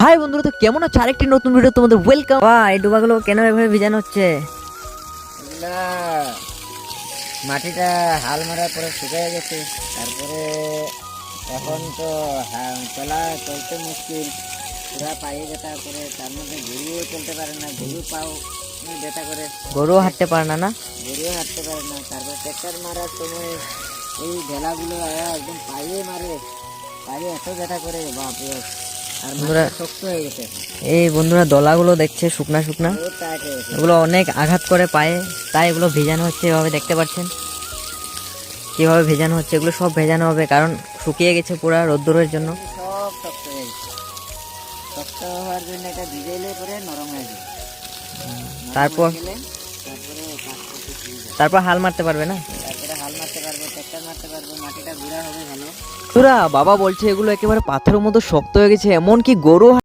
High বন্ধুরা, তো কেমন আছো? আরেকটি নতুন ভিডিও তোমাদের ওয়েলকাম। এই ডোবাগুলো কেন এভাবে ভিজানো হচ্ছে? এগুলা মাটিটা হাল মারার পরে শুকিয়ে গেছে, তারপরে এখন তো চলতে মুশকিল, পুরা পায়ে ব্যথা করে, তার মধ্যে গরুও চলতে পারে না, গরু পাও ব্যথা করে, গরুও হাঁটতে পারে না। গরুও হাঁটতে পারে না। তারপরে ট্রেক্টর মারার সময় এই ঢেলাগুলো একদম পায়ে মারে, পায়ে এত ব্যথা করে বাপরে। আর বন্ধুরা, শক্ত হয়ে গেছে, এই বন্ধুরা দলাগুলো দেখছে শুকনা শুকনা, টাইট হয়ে গেছে। এগুলো অনেক আঘাত করে পায়ে, তাই এগুলো ভেজানো হচ্ছে। এভাবে দেখতে পাচ্ছেন কিভাবে ভেজানো হচ্ছে। এগুলো সব ভেজানো হবে কারণ শুকিয়ে গেছে পুরা রোদ্দুরের জন্য। সব শক্ত হয়ে গেছে, শক্ত হওয়ার জন্য এটা ভিজাইলে পরে নরম হয়ে যায়। তারপর তারপর হাল মারতে পারবে না, তারপরে হাল মারতে পারবো, ট্রাক্টর মারতে পারবো, মাটিটা গুঁড়া হবে ভালো। বাবা বলছে এগুলো একেবারে পাথরের মতো শক্ত হয়ে গেছে, এমনকি গরু